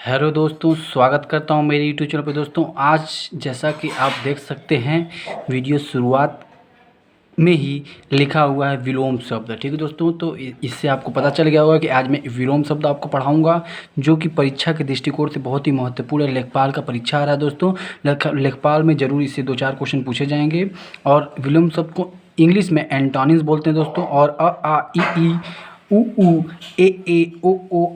Hello दोस्तों, स्वागत करता हूं मेरे यूट्यूब चैनल पे। दोस्तों आज जैसा कि आप देख सकते हैं, वीडियो शुरुआत में ही लिखा हुआ है विलोम शब्द। ठीक है दोस्तों, तो इससे आपको पता चल गया होगा कि आज मैं विलोम शब्द आपको पढ़ाऊंगा, जो कि परीक्षा के दृष्टिकोण से बहुत ही महत्वपूर्ण है। लेखपाल का परीक्षा आ रहा है दोस्तों। लेखपाल में ज़रूर इससे 2-4 क्वेश्चन पूछे जाएंगे। और विलोम शब्द को इंग्लिश में एंटोनिम्स बोलते हैं दोस्तों। और अ आ इ उ ऊ ए ओ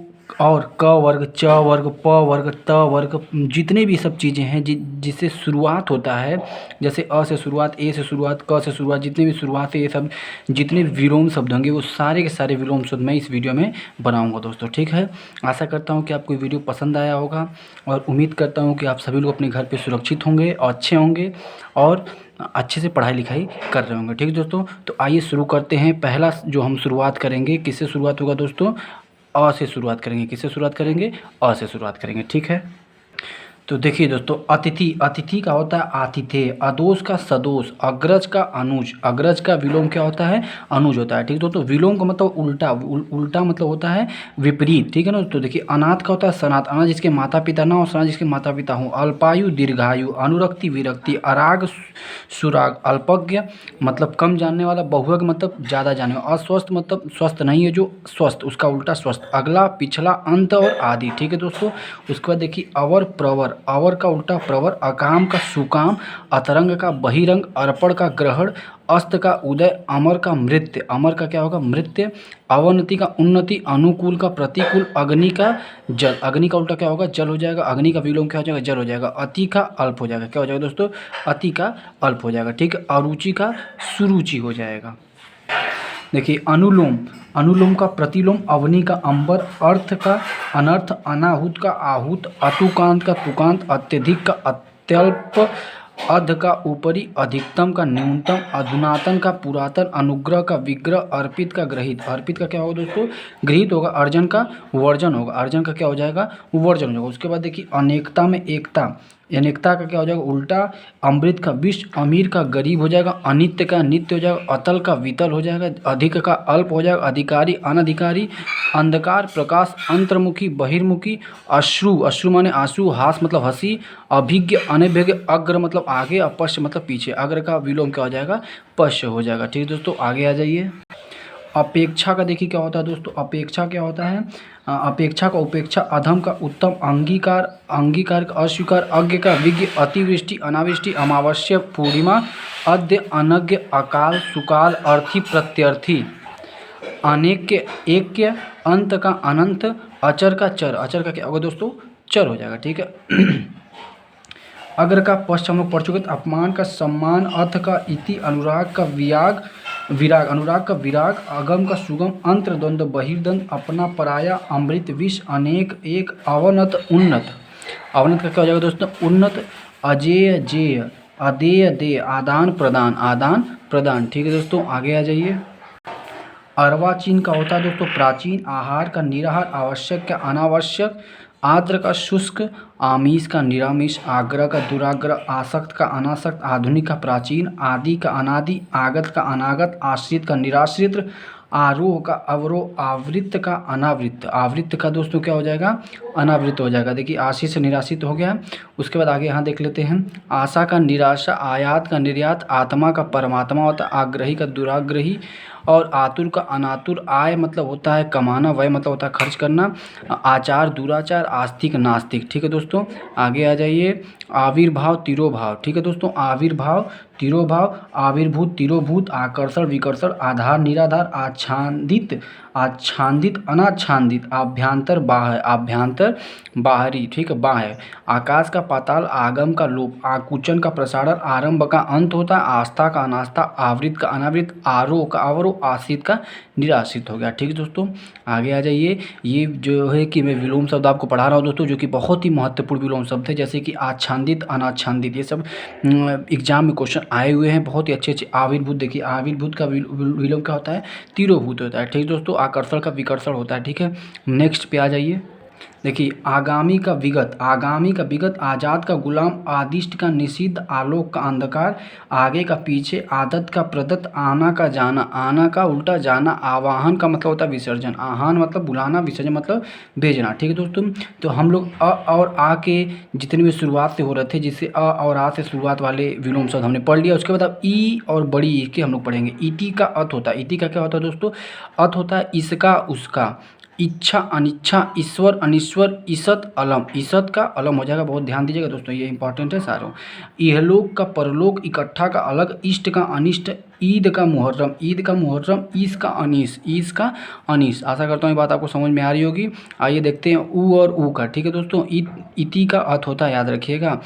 और क वर्ग, च वर्ग, प वर्ग, त वर्ग, जितने भी सब चीज़ें हैं जिससे शुरुआत होता है, जैसे अ से शुरुआत, ए से शुरुआत, क से शुरुआत, जितने भी शुरुआत है, ये सब जितने भी विलोम शब्द होंगे वो सारे के सारे विलोम शब्द मैं इस वीडियो में बनाऊंगा दोस्तों। ठीक है, आशा करता हूँ कि आपको ये वीडियो पसंद आया होगा और उम्मीद करता हूँ कि आप सभी लोग अपने घर पर सुरक्षित होंगे और अच्छे होंगे और अच्छे से पढ़ाई लिखाई कर रहे होंगे। ठीक है दोस्तों, तो आइए शुरू करते हैं। पहला जो हम शुरुआत करेंगे, किससे शुरुआत होगा दोस्तों? अ से शुरुआत करेंगे। किससे शुरुआत करेंगे? अ से शुरुआत करेंगे। ठीक है, तो देखिए दोस्तों, अतिथि, अतिथि का होता है आतिथ्य। अदोष का सदोष। अग्रज का अनुज। अग्रज का विलोम क्या होता है? अनुज होता है। ठीक है दोस्तों, विलोम का मतलब उल्टा, उल्टा मतलब होता है विपरीत। ठीक है ना। तो देखिए, अनाथ का होता है सनाथ। अनाथ जिसके माता पिता ना हो, सनाथ जिसके माता पिता हों। अल्पायु दीर्घायु। अनुरक्ति विरक्ति। अराग सुराग। अल्पज्ञ मतलब कम जानने वाला। बहुज्ञ मतलब ज़्यादा जानने वाला। अस्वस्थ मतलब स्वस्थ नहीं है जो स्वस्थ, उसका उल्टा स्वस्थ। अगला, पिछला, अंत और आदि। ठीक है दोस्तों, उसके बाद देखिए, अवर प्रवर। अवर का उल्टा प्रवर। अकाम का सुकाम। अतरंग का बहिरंग। अर्पण का ग्रहण। अस्त का उदय। अमर का मृत्य। अमर का क्या होगा? मृत्य। अवनति का उन्नति। अनुकूल का प्रतिकूल। अग्नि का जल। अग्नि का उल्टा क्या होगा? जल हो जाएगा। अग्नि का विलोम क्या हो जाएगा? जल हो जाएगा। अति का अल्प हो जाएगा। क्या हो जाएगा दोस्तों? अति का अल्प हो जाएगा। ठीक है, अरुचि का सुरुचि हो जाएगा। देखिए, अनुलोम। अनुलोम का प्रतिलोम। अवनी का अंबर। अर्थ का अनर्थ। अनाहुत का आहूत। अतुकांत का तुकांत। अत्यधिक का अत्यल्प। अध का ऊपरी। अधिकतम का न्यूनतम। अधुनातन का पुरातन। अनुग्रह का विग्रह। अर्पित का ग्रहित। अर्पित का क्या होगा दोस्तों? गृहित होगा। अर्जन का वर्जन होगा। अर्जन का क्या हो जाएगा? वर्जन हो जाएगा। उसके बाद देखिए, अनेकता में एकता। अनेकता का क्या हो जाएगा? उल्टा। अमृत का विष। अमीर का गरीब हो जाएगा। अनित्य का नित्य हो जाएगा। अतल का वितल हो जाएगा। अधिक का अल्प हो जाएगा। अधिकारी अनधिकारी। अंधकार प्रकाश। अंतर्मुखी बहिर्मुखी। अश्रु, अश्रु माने आंसू। हास मतलब हंसी। अभिज्ञ अनभिज्ञ। अग्र मतलब आगे। अपश्य मतलब पीछे। अग्र का विलोम क्या हो जाएगा? पश्य हो जाएगा। ठीक है दोस्तों, आगे आ जाइए। अपेक्षा का देखिए क्या होता है दोस्तों? अपेक्षा क्या होता है? अपेक्षा का उपेक्षा। अधम का उत्तम। अंगीकार, अंगीकार का अस्वीकार। अज्ञ का विज्ञ। अतिवृष्टि अनावृष्टि। अमावस्या पूर्णिमा। अद्य अनज्ञ। अकाल सुकाल। अर्थी प्रत्यर्थी। अनेक्य एक्य। अंत का अनंत। अचर का चर। अचर का क्या होगा दोस्तों? चर हो जाएगा। ठीक है। अग्र का पश्च हम लोग पढ़ चुके थे। अपमान का सम्मान। अथ का इति। अनुराग का विराग। विराग, अनुराग का विराग। अगम का सुगम। अंतर्द्वंद बहिर्द्वंद। अपना पराया। अमृत विष। अनेक एक। अवनत उन्नत। अवनत का क्या हो जाएगा दोस्तों? उन्नत। अजेय जेय। अदेय देय। आदान प्रदान। आदान प्रदान। ठीक है दोस्तों, आगे आ जाइए। अर्वाचीन का होता है दोस्तों प्राचीन। आहार का निराहार। आवश्यक का अनावश्यक। आर्द्र का शुष्क। आमीष का निरामिष। आग्रह का दुराग्रह। आसक्त का अनासक्त। आधुनिक का प्राचीन। आदि का अनादि। आगत का अनागत। आश्रित का निराश्रित। आरोह का अवरोह। आवृत्त का अनावृत्त। आवृत्त का दोस्तों क्या हो जाएगा? अनावृत्त हो जाएगा। देखिए, आश्रित से निराश्रित हो गया। उसके बाद आगे यहाँ देख लेते हैं। आशा का निराशा। आयात का निर्यात। आत्मा का परमात्मा होता है। आग्रही का दुराग्रही। और आतुर का अनातुर। आय मतलब होता है कमाना। व्यय मतलब होता है खर्च करना। आचार दुराचार। आस्तिक नास्तिक। ठीक है दोस्तों, आगे आ जाइए। आविर्भाव तिरोभाव। ठीक है दोस्तों, आविर्भाव तिरोभाव। आविर्भूत तिरोभूत। आकर्षण विकर्षण। आधार निराधार। आच्छादित आच्छादित अनाच्छादित। आभ्यंतर बाह्य। आभ्यंतर बाहरी। ठीक है, बाह्य। आकाश का पाताल। आगम का लोप। आकुचन का प्रसारण। आरंभ का अंत होता है। आस्था का अनास्था। आवृत का अनावृत। आरोह का अवरोह। आश्रित का निराश्रित हो गया। ठीक है दोस्तों, आगे आ जाइए। ये जो है कि मैं विलोम शब्द आपको पढ़ा रहा हूँ दोस्तों, जो कि बहुत ही महत्वपूर्ण विलोम शब्द है, जैसे कि आच्छादित अनाच्छादित। ये सब एग्जाम में क्वेश्चन आए हुए हैं, बहुत ही अच्छे अच्छे। आविर्भूत देखिए, आविर्भूत का विलोम क्या होता है? तिरोभूत होता है। ठीक है दोस्तों, आकर्षण का विकर्षण होता है। ठीक है, नेक्स्ट पे आ जाइए। देखिए आगामी का विगत, आज़ाद का गुलाम, आदिष्ट का निषिद्ध, आलोक का अंधकार, आगे का पीछे, आदत का प्रदत्त, आना का जाना, आना का उल्टा जाना, आवाहन का मतलब होता है विसर्जन, आह्वान मतलब बुलाना, विसर्जन मतलब भेजना। ठीक है दोस्तों, तो हम लोग अ और आ के जितने भी शुरुआत से हो रहे थे, जिससे अ और आ से शुरुआत वाले विलोम शब्द हमने पढ़ लिया। उसके बाद अब ई और बड़ी ई के हम लोग पढ़ेंगे। ईटी का अर्थ होता है, ईटी का क्या होता है दोस्तों? अर्थ होता है इसका उसका, इच्छा अनिच्छा, ईश्वर अनिश्वर, ईसत अलम, ईसत का अलम हो जाएगा। बहुत ध्यान दीजिएगा दोस्तों, ये इंपॉर्टेंट है सारों। इहलोक का परलोक, इकट्ठा का अलग, इष्ट का अनिष्ट, ईद का मुहर्रम, ईद का मुहर्रम, ईस का अनीस, ईस का अनीस। आशा करता हूँ ये बात आपको समझ में आ रही होगी। आइए देखते हैं ऊ और ऊ का। ठीक है दोस्तों, इति का अर्थ होता है, याद रखिएगा,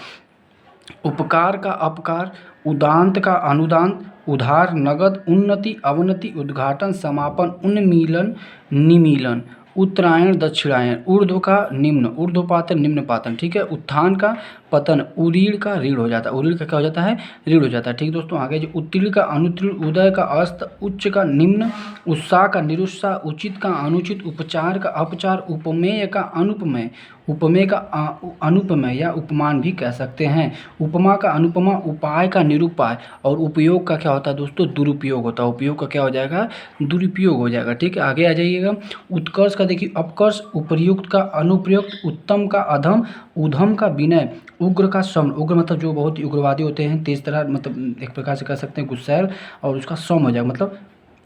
उपकार का अपकार, उदांत का अनुदान, उधार नगद, उन्नति अवनति, उद्घाटन समापन, उन्मीलन निमीलन, उत्तरायण दक्षिणायन, ऊर्ध्व का निम्न, ऊर्ध्वपातन निम्नपातन। ठीक है, उत्थान का पतन, उरीड़ का रीढ़ हो जाता है, उरीड़ का क्या हो जाता है? रीढ़ हो जाता है। ठीक है दोस्तों, आगे जो उत्तीर्ण का अनुत्तीर्ण, उदय का अस्त, उच्च का निम्न, उत्साह का निरुत्साह, उचित का अनुचित, उपचार का अपचार, उपमेय का अनुपमेय, उपमेय का अनुपमेय या उपमान भी कह सकते हैं। उपमा का अनुपमा, उपाय का निरुपाय, और उपयोग का क्या होता है दोस्तों? दुरुपयोग होता है। उपयोग का क्या हो जाएगा? दुरुपयोग हो जाएगा। ठीक है, आगे आ जाइएगा। उत्कर्ष का देखिए अपकर्ष, उपर्युक्त का अनुप्रयुक्त, उत्तम का अधम, उधम का विनय, उग्र का सम, उग्र मतलब जो बहुत ही उग्रवादी होते हैं, तेज तरह, मतलब एक प्रकार से कह सकते हैं गुस्सैल, और उसका सम हो जाएगा मतलब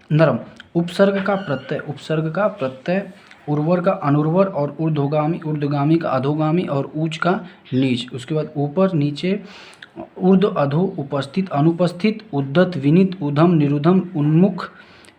नरम। उपसर्ग का प्रत्यय, उपसर्ग का प्रत्यय, उर्वर का अनुर्वर, और ऊर्ध्वगामी का अधोगामी, और ऊंच का नीच। उसके बाद ऊपर नीचे, ऊर्ध्व अधो, उपस्थित अनुपस्थित, उद्धत विनीत, उधम निरुधम, उन्मुख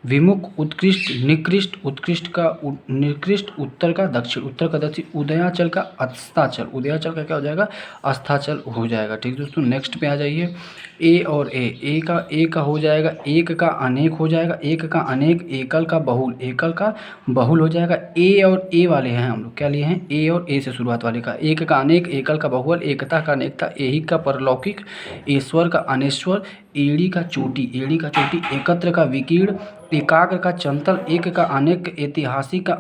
विमुख, उत्कृष्ट निकृष्ट, उत्कृष्ट का निकृष्ट, उत्तर का दक्षिण, उत्तर का दक्षिण, उदयाचल का अस्ताचल, उदयाचल का क्या हो जाएगा? अस्ताचल हो जाएगा। ठीक दोस्तों, नेक्स्ट पे आ जाइए। ए और ए का हो जाएगा, एक का अनेक हो जाएगा, एक का अनेक, एकल का बहुल, एकल का बहुल हो जाएगा। ए और ए वाले हैं हम लोग, क्या लिए हैं? ए और ए से शुरुआत वाले का, एक का अनेक, एकल का बहुल, एकता का अनेकता, एही का परलौकिक, ईश्वर का अनेश्वर, एड़ी का चोटी, एकत्र का विकीर्ण, एकाग्र का चंचल, एक का अनेक, ऐतिहासिक का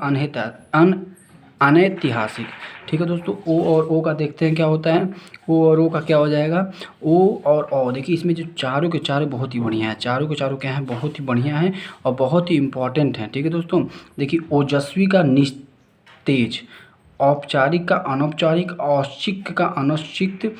अनैतिहासिक। ठीक है दोस्तों, ओ और ओ का देखते हैं क्या होता है। ओ और ओ का क्या हो जाएगा? ओ और ओ, देखिए इसमें जो चारों के चारों बहुत ही बढ़िया हैं, चारों के चारों क्या हैं? बहुत ही बढ़िया हैं और बहुत ही इंपॉर्टेंट हैं। ठीक है दोस्तों, देखिए ओजस्वी का निस्तेज, औपचारिक का अनौपचारिक, औचित्य का अनौचित्य,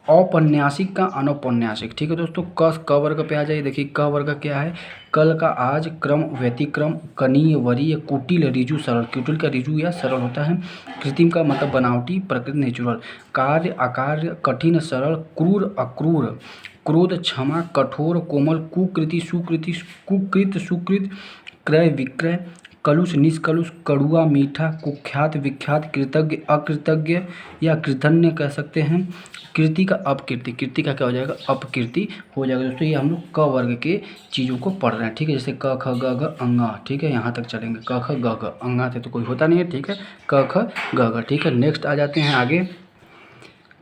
औपन्यासिक का अनौपन्यासिक। ठीक है दोस्तों, क वर्ग पे आ जाइए। देखिए क वर्ग क्या है? कल का आज, क्रम व्यतिक्रम, कनीय वरीय, कुटिल ऋजु सरल, कुटिल का ऋजु या सरल होता है। कृत्रिम का मतलब बनावटी, प्रकृति नेचुरल, कार्य अकार्य, कठिन सरल, क्रूर अक्रूर, क्रोध क्षमा, कठोर कोमल, कुकृति सुकृति, कुकृत सुकृत, क्रय विक्रय, कलुष निष्कलुष, कड़ुआ मीठा, कुख्यात विख्यात, कृतज्ञ अकृतज्ञ या कृतज्ञ कह सकते हैं। कीर्ति का अपकीर्ति, कीर्ति का क्या हो जाएगा? अपकीर्ति हो जाएगा। दोस्तों ये हम लोग क वर्ग के चीज़ों को पढ़ रहे हैं। ठीक है, जैसे क ख ग घ अंगा। ठीक है, यहाँ तक चलेंगे। क ख ग घ, अंगा से तो कोई होता नहीं है। ठीक है, क ख ग घ। ठीक है, नेक्स्ट आ जाते हैं आगे।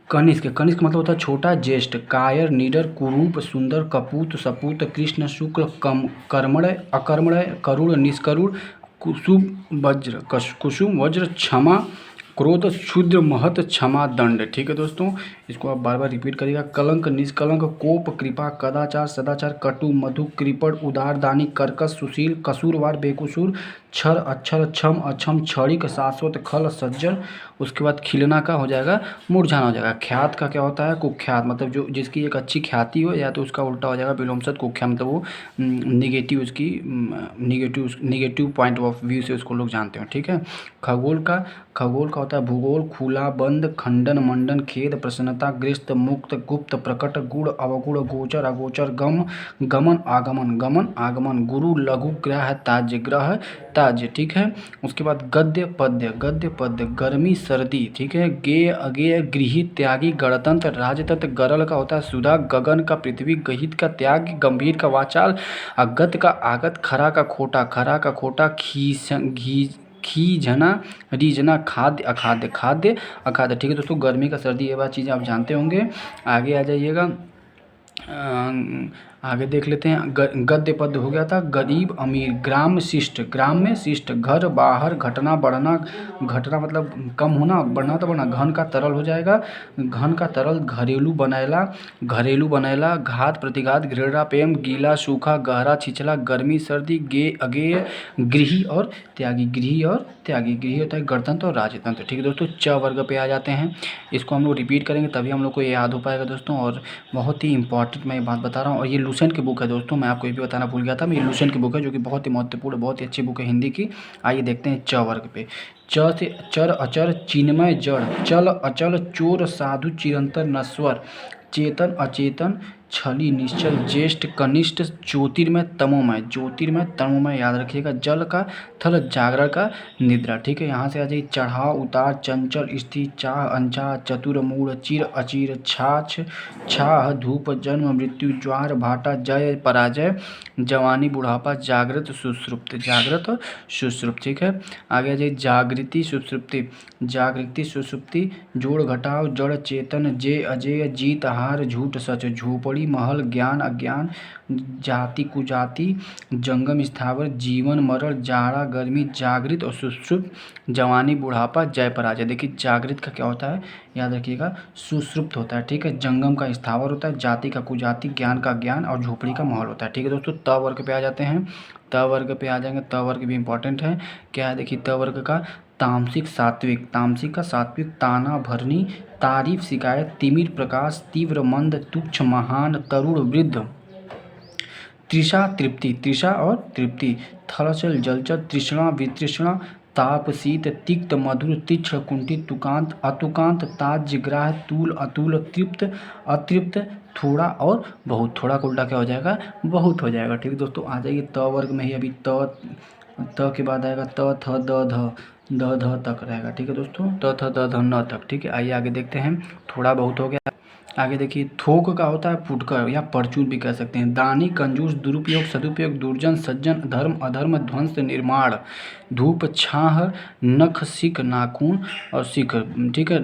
कनिष्क, कनिष्क मतलब होता है छोटा, ज्येष्ठ, कायर, निडर, कुरूप, सुंदर, कपूत, सपूत, कृष्ण, शुक्ल, कर्मण्य, अकर्मण्य, करुण, निष्करुण, कुसुम वज्र, क्षमा, क्रोध, क्षुद्र, महत, क्षमा, दंड। ठीक है दोस्तों, इसको आप बार बार रिपीट करिएगा। कलंक, निष्कलंक, कोप, कृपा, कदाचार, सदाचार, कटु, मधु, कृपण, उदार, दानी, कर्कश, सुशील, कसूरवार, बेकसूर, क्षर, अक्षर, क्षम, अक्षम, क्षणिक, शाश्वत, खल, सज्जन। उसके बाद खिलना का हो जाएगा मुरझाना हो जाएगा। ख्यात का क्या होता है? कुख्यात, मतलब जो जिसकी एक अच्छी ख्याति हो, या तो उसका उल्टा हो जाएगा विलोम शब्द कुख्यात, मतलब वो निगेटिव, उसकी निगेटिव पॉइंट ऑफ व्यू से उसको लोग जानते हैं। ठीक है, खगोल का होता है भूगोल, खुला बंद, खंडन मंडन, खेद, प्रसन्नता, ग्रस्त, मुक्त, गुप्त, प्रकट, गुण अवगुण, गोचर अगोचर, गमन आगमन, गुरु, लघु, ग्रह ताज्य। ठीक है, उसके बाद गद्य पद्य, गर्मी सर्दी। ठीक है, गेय अगेय, गृहित, त्यागी, गणतंत्र, राजतंत्र। गरल का होता है सुधा, गगन का पृथ्वी, गहित का त्याग, गंभीर का वाचाल, अगत का आगत, खरा का खोटा, खींचना, रीझना, खाद्य अखाद्य। ठीक है दोस्तों, गर्मी का सर्दी, ये बात चीज़ें आप जानते होंगे। आगे आ जाइएगा। आगे देख लेते हैं। गद्य पद हो गया था गरीब अमीर, ग्राम शिष्ट, ग्राम में शिष्ट, घर बाहर, घटना बढ़ना, घटना मतलब कम होना, बढ़ना तो बढ़ना, घन का तरल हो जाएगा, घन का तरल, घरेलू बनैला, घरेलू बनैला, घात प्रतिघात, घृणा प्रेम, गीला सूखा, गहरा छिछला, गर्मी सर्दी, गे अगेय, गृही और त्यागी, गृही और त्यागी, गृही होता है गणतंत्र और राजतंत्र। ठीक है दोस्तों, च वर्ग पे आ जाते हैं। इसको हम लोग रिपीट करेंगे तभी हम लोग को ये याद हो पाएगा दोस्तों। और बहुत ही इंपॉर्टेंट मैं ये बात बता रहा हूँ, और ये लूसेंट की बुक है दोस्तों, मैं आपको ये भी बताना भूल गया था, ये लूसेंट की बुक है जो कि बहुत ही महत्वपूर्ण, बहुत ही अच्छी बुक है हिंदी की। आइए देखते हैं च वर्ग पे। च से चर अचर चिन्मय जड़, चल अचल चोर साधु चिरंतर नश्वर, चेतन अचेतन छली निश्चल, ज्येष्ठ कनिष्ठ, ज्योतिर्मय तमोमय, ज्योतिर्मय तमोमय याद रखिएगा। जल का थल, जागरण का निद्रा। ठीक है, यहाँ से आ जाइए। चढ़ाव उतार, चंचल स्थिर, चाह अनचाह, चतुर मूढ़, चिर अचिर, छाछ छाह, धूप जन्म मृत्यु, ज्वार भाटा, जय पराजय, जवानी बुढ़ापा, जागृत सुषुप्त, जागृत और सुषुप्त। ठीक है, आगे आ जाइए। जागृति सुषुप्ति, जागृति सुषुप्ति, जोड़ घटाव, जड़ चेतन, जे अजय, जीत हार, झूठ सच, झोपड़ी महल, ज्ञान अज्ञान, जाति कुजाति, जंगम स्थावर, जीवन मरण, जाड़ा गर्मी, जागृत और सुषुप्त, जवानी बुढ़ापा, जय पराजय। देखिए जागृत का क्या होता है याद रखिएगा, सुषुप्त होता है। ठीक है, जंगम का स्थावर होता है, जाति का कुजाति, ज्ञान का ज्ञान और झोपड़ी का महल होता है। ठीक है दोस्तों, त वर्ग पे आ जाते हैं। त वर्ग पे आ जाएंगे। त वर्ग भी इंपॉर्टेंट है। क्या है देखिए, त वर्ग का तामसिक सात्विक, तामसिक का सात्विक, ताना भरनी, तारीफ शिकायत, तिमिर प्रकाश, तीव्र मंद, तुच्छ महान, तरुण वृद्ध, तृषा तृप्ति, तृषा और तृप्ति, थलचल जलचर, तृष्णा वितृष्णा, ताप शीत, तिक्त मधुर, तीक्ष्ण कुंठित, तुकांत अतुकांत, ताज्य ग्राह, तूल अतुल, तृप्त अतृप्त, थोड़ा और बहुत। थोड़ा का उल्टा क्या हो जाएगा, बहुत हो जाएगा। ठीक है दोस्तों, आ जाइए त वर्ग में ही। अभी त के बाद आएगा त थ द ध, द ध तक रहेगा। ठीक है दोस्तों, त थ द ध न तक। ठीक है, आइए आगे देखते हैं। थोड़ा बहुत हो गया। आगे देखिए, थोक का होता है फुटकर या परचून भी कह सकते हैं। दानी कंजूस, दुरुपयोग सदुपयोग, दुर्जन सज्जन, धर्म अधर्म, ध्वंस निर्माण, धूप छाह, नख सिक नाखून और सिख। ठीक है,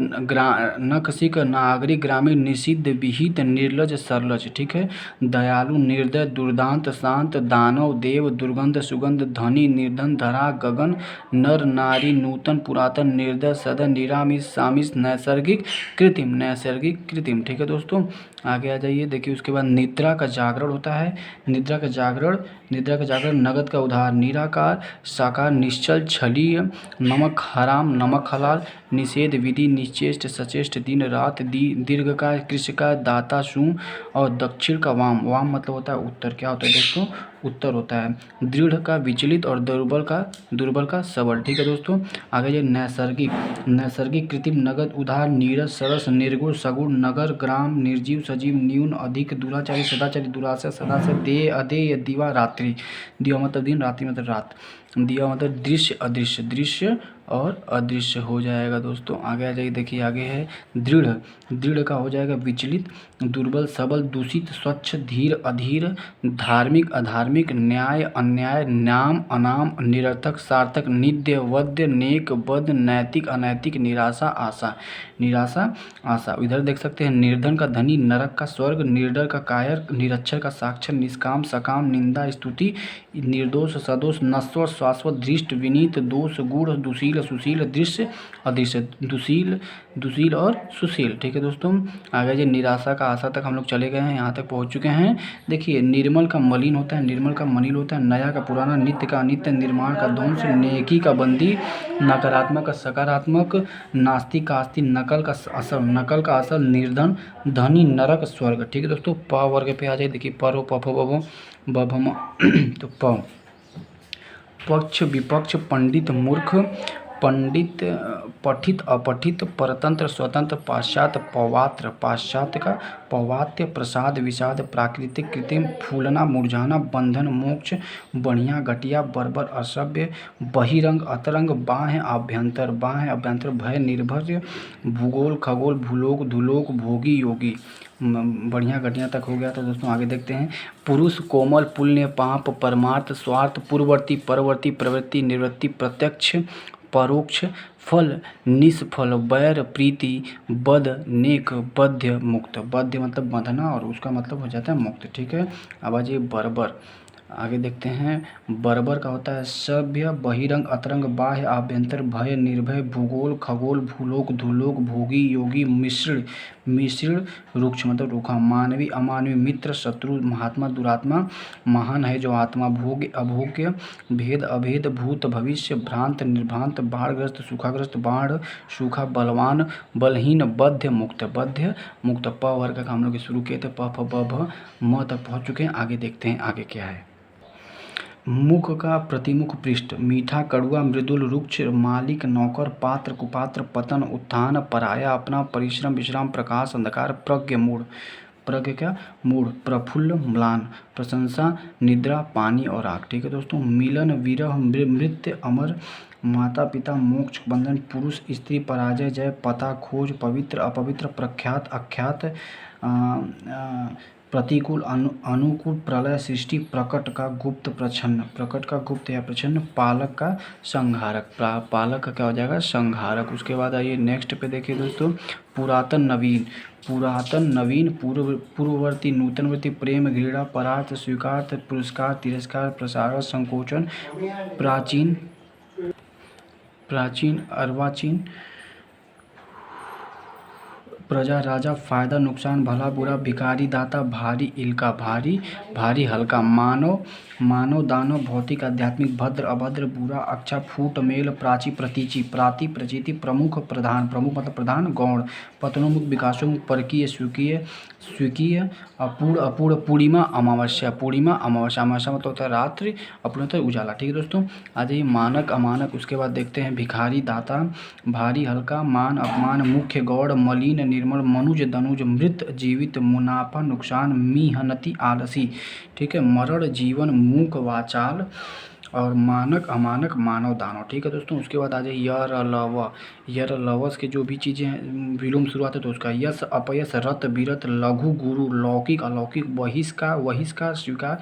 नख सिक नागरिक, ग्रामीण, निषिद्ध, विहित, निर्लज सरलज। ठीक है, दयालु, निर्दय, दुर्दांत, शांत, दानव, देव, दुर्गंध, सुगंध, धनी, निर्धन, धरा, गगन, नर, नारी, नूतन, पुरातन, निर्दय, सदन, निरामिष, सामिष, नैसर्गिक, कृत्रिम, नैसर्गिक, कृत्रिम। ठीक है दोस्तों, आगे आ जाइए। देखिए उसके बाद निद्रा का जागरण होता है। निद्रा का जागरण, निद्रा का जागरण, नगद का उधार, निराकार, साकार, निश्चल, छलीय, नमक हराम, नमक हलाल, निषेध, विधि, निश्चेष्ट, सचेष्ट, दिन रात, दीर्घ का, कृष्ण का, दाता, शूम और दक्षिण का वाम। वाम मतलब होता है उत्तर। क्या होता है दोस्तों, उत्तर होता है। दृढ़ का विचलित और दुर्बल का सबल। ठीक है दोस्तों, आगे जाइए। नैसर्गिक, नैसर्गिक, कृत्रिम, नगद, उधार, नीरस, सरस, निर्गुण, सगुण, नगर, ग्राम, निर्जीव, सजीव, न्यून, अधिक, दुराचारी, सदाचारी, दुराशय, सदाशय, देय, अदेय, दिवा, रात्रि। दिवा मतलब दिन, रात्रि मतलब रात। दिया मतलब दृश्य अदृश्य, दृश्य और अदृश्य हो जाएगा दोस्तों। आगे आ जाइए। देखिए आगे है दृढ़, दृढ़ का हो जाएगा विचलित, दुर्बल, सबल, दूषित, स्वच्छ, धीर, अधीर, धार्मिक, अधार्मिक, न्याय, अन्याय, नाम, अनाम, निरर्थक, सार्थक, नित्य, वद्य, नेक, बद, नैतिक, अनैतिक, निराशा, आशा, निराशा, आशा। इधर देख सकते हैं निर्धन का धनी, नरक का स्वर्ग, निर्डर का कायर, निरक्षर का साक्षर, निष्काम, सकाम, निंदा, स्तुति, निर्दोष, सदोष, नश्वर, शाश्वत, दृष्ट, विनीत, दोष, गूढ़, दुशील, सुशील, दृश्य, अदृश्य, दुशील, दुशील और सुशील। ठीक है दोस्तों, आगे जो निराशा का आशा तक हम लोग चले गए हैं, यहाँ तक पहुँच चुके हैं। देखिए निर्मल का मलिन होता है, निर्मल का मलिन होता है, नया का पुराना, नित्य का अनित्य, निर्माण का ध्वंस, नेकी का बंदी, नकारात्मक का सकारात्मक, नास्तिक का आस्तिक, नकल का असल, नकल का असल, निर्धन, धनी, नरक, स्वर्ग। ठीक है दोस्तों, प वर्ग पे आ जाए। देखिए परो पफो बभो बभम तो प, पक्ष विपक्ष, पंडित मूर्ख, पंडित पठित अपठित, परतंत्र स्वतंत्र, पाश्चात्य पवात्र, पाश्चात्य का पवात्य, प्रसाद विषाद, प्राकृतिक कृत्रिम, फूलना मुरझाना, बंधन मोक्ष, बढ़िया घटिया, बर्बर असभ्य, बहिरंग अतरंग, बाह्य आभ्यंतर, बाह्य अभ्यंतर, भय निर्भय, भूगोल खगोल, भूलोक धुलोक, भोगी योगी। बढ़िया घटिया तक हो गया। तो दोस्तों आगे देखते हैं। पुरुष कोमल, पुण्य पाप, परमार्थ, स्वार्थ, पूर्ववर्ती, परवर्ती, प्रवृत्ति, निवृत्ति, प्रत्यक्ष, परोक्ष फल निष्फल बैर प्रीति बद नेक बध्य मुक्त। बध्य मतलब बंधना और उसका मतलब हो जाता है मुक्त। ठीक है, अब आ जाइए बर्बर। आगे देखते हैं। बर्बर का होता है सभ्य बहिरंग अतरंग बाह्य आभ्यंतर भय निर्भय भूगोल खगोल भूलोक धूलोक भोगी योगी मिश्र मिश्र रुक्ष मतलब रूखा मानवी अमानवी मित्र शत्रु महात्मा दुरात्मा महान है जो आत्मा भोग अभोग्य भेद अभेद भूत भविष्य भ्रांत निर्भ्रांत बाढ़ग्रस्त सूखाग्रस्त बाढ़ सूखा बलवान बलहीन बध्य मुक्त। बध्य मुक्त प वर्ग का हम लोग शुरू किए थे प फ ब भ म तक पहुँच चुके हैं। आगे देखते हैं आगे क्या है। मुख का प्रतिमुख पृष्ठ मीठा कड़ुआ मृदुल रुक्ष मालिक नौकर पात्र कुपात्र पतन उत्थान पराया अपना परिश्रम विश्राम प्रकाश अंधकार प्रज्ञ मूढ़। प्रज्ञ क्या मूढ़ प्रफुल्ल म्लान प्रशंसा निद्रा पानी और आग। ठीक है दोस्तों। मिलन विरह मृत्य अमर माता पिता मोक्ष बंधन पुरुष स्त्री पराजय जय पता खोज पवित्र अपवित्र प्रख्यात अख्यात प्रतिकूल अनुकूल प्रलय सृष्टि प्रकट का गुप्त प्रच्छन्न प्रकट का गुप्त या प्रच्छन्न पालक का संहारक पालक का क्या हो जाएगा संहारक। उसके बाद आइए नेक्स्ट पे देखिए दोस्तों। पुरातन नवीन पूर्ववर्ती नूतनवर्ती प्रेम घृणा परार्थ स्वीकार पुरस्कार तिरस्कार प्रसार संकोचन प्राचीन अर्वाचीन प्रजा राजा फायदा नुकसान भला बुरा भिखारी दाता भारी इल्का भारी हल्का मानव दानव भौतिक आध्यात्मिक भद्र अभद्र बुरा अच्छा फूट मेल प्राची प्रतीचि प्राति प्रचिति प्रमुख मतलब प्रधान गौण पतनोमुख विकासोमुख परकीय स्वीकीय अपूर्ण पूर्णिमा अमावस्या अमावस्या मतलब होता है रात्रि अपूर्ण होता है उजाला। ठीक है दोस्तों। आ जाइए मानक अमानक। उसके बाद देखते हैं भिखारी दाता भारी हल्का मान अपमान मुख्य गौड़ मलिन निर्मल मनुज दनुज मृत जीवित मुनाफा नुकसान मिहनती आलसी। ठीक है। मरण जीवन मूक वाचाल और मानक अमानक मानव दानव। ठीक है दोस्तों। उसके बाद आ जाए यर लवस के जो भी चीज़ें हैं विलोम शुरुआत है तो उसका यश अपयश रत विरत लघु गुरु लौकिक अलौकिक वहिष्कार स्वीकार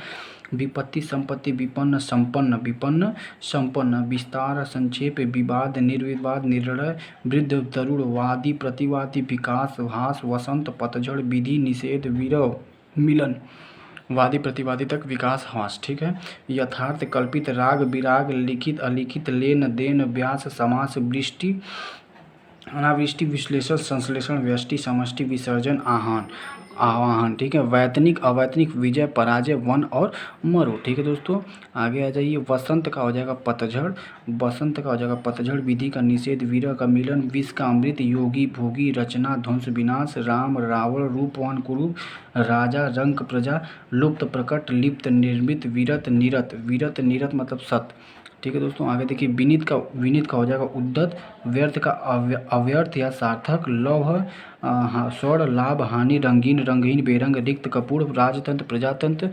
विपत्ति संपत्ति विपन्न संपन्न विस्तार संक्षेप विवाद निर्विवाद निर्णय वृद्ध तरुण वादी प्रतिवादी विकास हास वसंत पतझड़ विधि निषेध विरह मिलन वादी प्रतिवादी तक विकास हास। ठीक है। यथार्थ कल्पित राग विराग लिखित अलिखित लेन देन व्यास समास वृष्टि अनावृष्टि विश्लेषण संश्लेषण व्यष्टि समष्टि विसर्जन आवाहन। ठीक है। वैतनिक अवैतनिक विजय पराजय वन और मरो। ठीक है दोस्तों। आगे आ जाइए। वसंत का हो जाएगा पतझड़ विधि का निषेध विरह का मिलन विष का अमृत योगी भोगी रचना ध्वंस विनाश राम रावण रूपवान कुरूप राजा रंक प्रजा लुप्त प्रकट लिप्त निर्मित विरत निरत मतलब सत्य। ठीक है दोस्तों। आगे देखिए। विनीत का हो जाएगा उद्दत व्यर्थ का अव्यर्थ या सार्थक लौह स्वर्ण लाभ हानि रंगहीन बेरंग रिक्त कपूर राजतंत्र प्रजातंत्र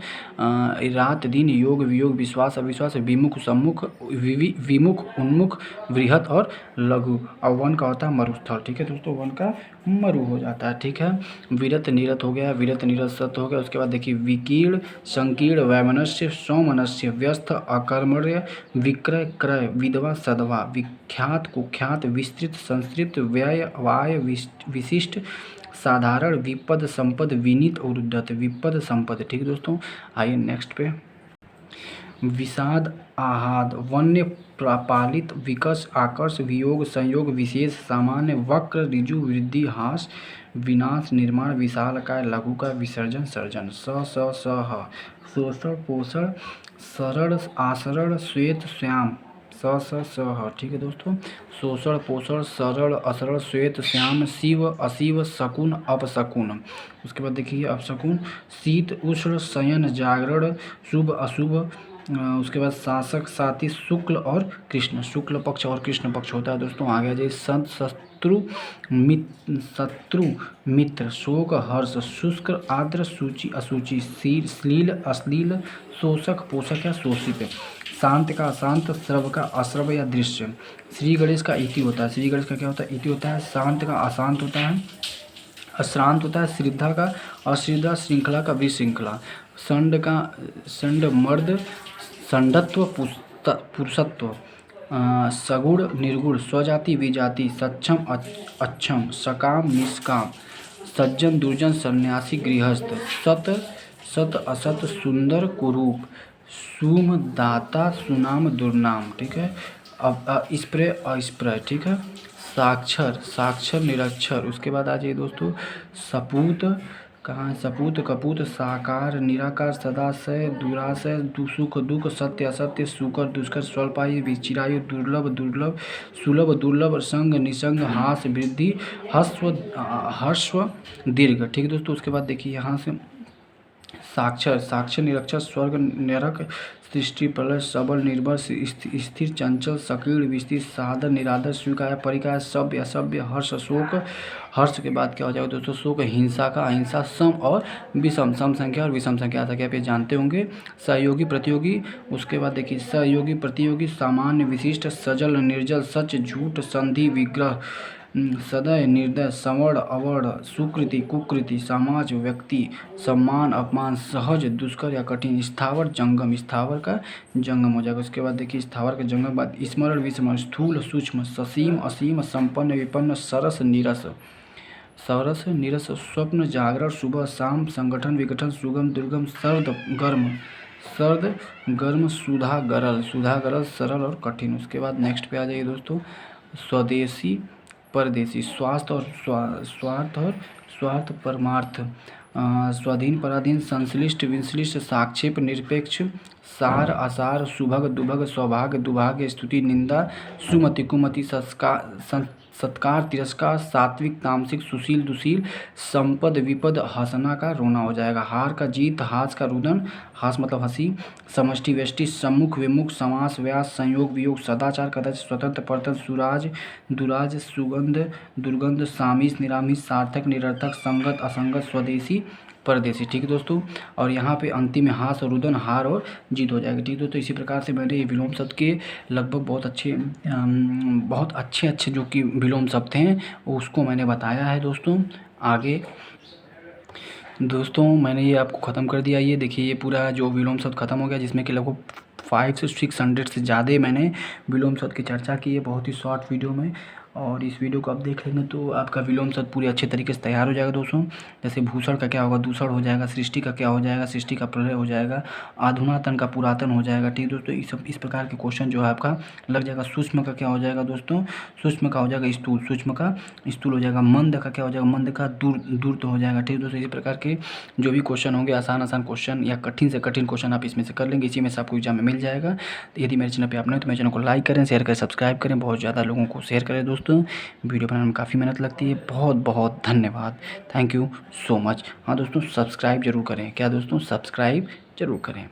रात दिन योग वियोग विश्वास अविश्वास विमुख सम्मुख विमुख उन्मुख वृहत और लघु। और वन का होता है मरुस्थल। ठीक है दोस्तों। वन का मरु हो जाता है। ठीक है। विरत निरत हो गया विरत निरत सत्य हो गया। उसके बाद देखिए। विकीर्ण संकीर्ण वैमनस्य सौमनस्य व्यस्त अकर्मण्य विक्रय क्रय विधवा सधवा विख्यात कुख्यात विस्तृत संस्कृत व्यय वाय विशिष्ट साधारण विपद संपद विनीत और उद्धत विपद संपद। ठीक है दोस्तों। आइए नेक्स्ट पे। विषाद आहाद वन्य पालित विकस आकर्ष वियोग संयोग विशेष सामान्य वक्र ऋजु वृद्धि हास विनाश निर्माण विशाल काय लघु का विसर्जन सर्जन शोषण पोषण सरल आसरण श्वेत श्याम ठीक है दोस्तों। शोषण पोषण सरल असरल श्वेत श्याम शिव अशिव शकुन अपशकुन। उसके बाद देखिए अपशकुन शीत उष्ण शयन जागरण शुभ अशुभ। उसके बाद शासक साथी शुक्ल और कृष्ण शुक्ल पक्ष और कृष्ण पक्ष होता है दोस्तों। आगे आ जाइए। संत शत्रु मित्र शोक हर्ष शुष्क आर्द्र सूचि असूचि श्लील अश्लील शोषक पोषक या शोषित। शांत का अशांत श्रव का अश्रव या दृश्य। श्री गणेश का इति होता है। श्री गणेश का क्या होता है इति होता है। शांत का अशांत होता है अश्रांत होता है। श्रद्धा का अश्रद्धा श्रृंखला का विश्रृंखला। षंड का षंड मर्द षंडत्व पुरुषत्व सगुण निर्गुण, स्वजाति विजाति, सक्षम अक्षम, सकाम निष्काम, सज्जन दुर्जन, सन्यासी गृहस्थ, सत सत असत, सुंदर कुरूप, सुम दाता सुनाम दुर्नाम। ठीक है। अब स्प्रे अस्प्रे। ठीक है। साक्षर साक्षर निरक्षर। उसके बाद आ जाइए दोस्तों सपूत, कहाँ है सपूत, कपूत, साकार निराकार, सदाशय दुराशय, सुख दुख, सत्य असत्य, सुकर दुष्कर, स्वल्पायु चिरायु, दुर्लभ दुर्लभ, सुलभ दुर्लभ, संग निसंग, हास वृद्धि, हर्ष्व दीर्घ। ठीक है दोस्तों। उसके बाद देखिए यहाँ से साक्षर साक्षर निरक्षर, स्वर्ग नरक, सृष्टि प्रलय, सबल निर्बल, स्थिर चंचल, सकीर्ण विस्तृत, सादर निरादर, स्वीकार्य परिकार्य, सभ्य असभ्य, हर्ष शोक। हर्ष के बाद क्या हो जाएगा दोस्तों शोक, हिंसा का अहिंसा, सम और विषम, सम संख्या और विषम संख्या संख्या पे जानते होंगे। सहयोगी प्रतियोगी। उसके बाद देखिए सहयोगी प्रतियोगी, सामान्य विशिष्ट, सजल निर्जल, सच झूठ, संधि विग्रह, सदय निर्दय, सवर्ण अवर्ण, सुकृति कुकृति, समाज व्यक्ति, सम्मान अपमान, सहज दुष्कर या कठिन, स्थावर जंगम, स्थावर का जंगम हो जाएगा। उसके बाद देखिए स्थावर का जंगम बाद स्मरण विस्मरण, स्थूल सूक्ष्म, ससीम असीम, संपन्न विपन्न, सरस नीरस, सरस नीरस, स्वप्न जागरण, सुबह शाम, संगठन विघटन, सुगम दुर्गम, सर्द गर्म, सुधा गरल, सरल और कठिन। उसके बाद नेक्स्ट पे आ जाइए दोस्तों स्वदेशी परदेशी, स्वार्थ और स्वार्थ परमार्थ, स्वाधीन पराधीन, संश्लिष्ट विश्लिष्ट, साक्षेप निरपेक्ष, सार असार, सुभग दुभग, सौभाग्य दुभाग्य, स्तुति निंदा, सुमति कुमति, सत्कार तिरस्कार, सात्विक तामसिक, सुशील दुशील, संपद विपद, हंसना का रोना हो जाएगा, हार का जीत, हास का रुदन, हास मतलब हंसी, समष्टि व्यष्टि, सम्मुख विमुख, समास व्यास, संयोग वियोग, सदाचार कदाच, स्वतंत्र परतंत्र, सुराज दुराज, सुगंध दुर्गंध, सामीस निरामिस, सार्थक निरर्थक, संगत असंगत, स्वदेशी परदेशी। ठीक है दोस्तों। और यहाँ पे अंतिम में हास और रुदन, हार और जीत हो जाएगी। ठीक है दोस्तों। इसी प्रकार से मैंने ये विलोम शब्द के लगभग बहुत अच्छे जो कि विलोम शब्द हैं उसको मैंने बताया है दोस्तों। आगे दोस्तों मैंने ये आपको ख़त्म कर दिया। ये देखिए ये पूरा जो विलोम शब्द ख़त्म हो गया, जिसमें कि लगभग 500 से 600 से ज़्यादा मैंने विलोम शब्द की चर्चा की है बहुत ही शॉर्ट वीडियो में। और इस वीडियो को आप देख लेंगे तो आपका विलोम शब्द पूरे अच्छे तरीके से तैयार हो जाएगा दोस्तों। जैसे भूषण का क्या होगा, दूषण हो जाएगा, सृष्टि का क्या हो जाएगा, सृष्टि का प्रलय हो जाएगा, अधुनातन का पुरातन हो जाएगा। ठीक दोस्तों। इस प्रकार के क्वेश्चन जो है आपका लग जाएगा। सूक्ष्म का क्या हो जाएगा दोस्तों, सूक्ष्म का हो जाएगा स्थूल, सूक्ष्म का स्थूल हो जाएगा। मंद का क्या हो जाएगा, मंद का दूर तो हो जाएगा। ठीक दोस्तों। इसी प्रकार के जो भी क्वेश्चन होंगे, आसान क्वेश्चन या कठिन से कठिन क्वेश्चन आप इसमें से कर लेंगे, इसी में से आपको एग्जाम में मिल जाएगा। तो यदि मेरे चैनल पे आप नए तो मेरे चैनल को लाइक करें, शेयर करें, सब्सक्राइब करें, बहुत ज़्यादा लोगों को शेयर करें दोस्तों। वीडियो बनाने में काफ़ी मेहनत लगती है। बहुत बहुत धन्यवाद, थैंक यू सो मच। हाँ दोस्तों सब्सक्राइब जरूर करें। क्या दोस्तों, सब्सक्राइब जरूर करें।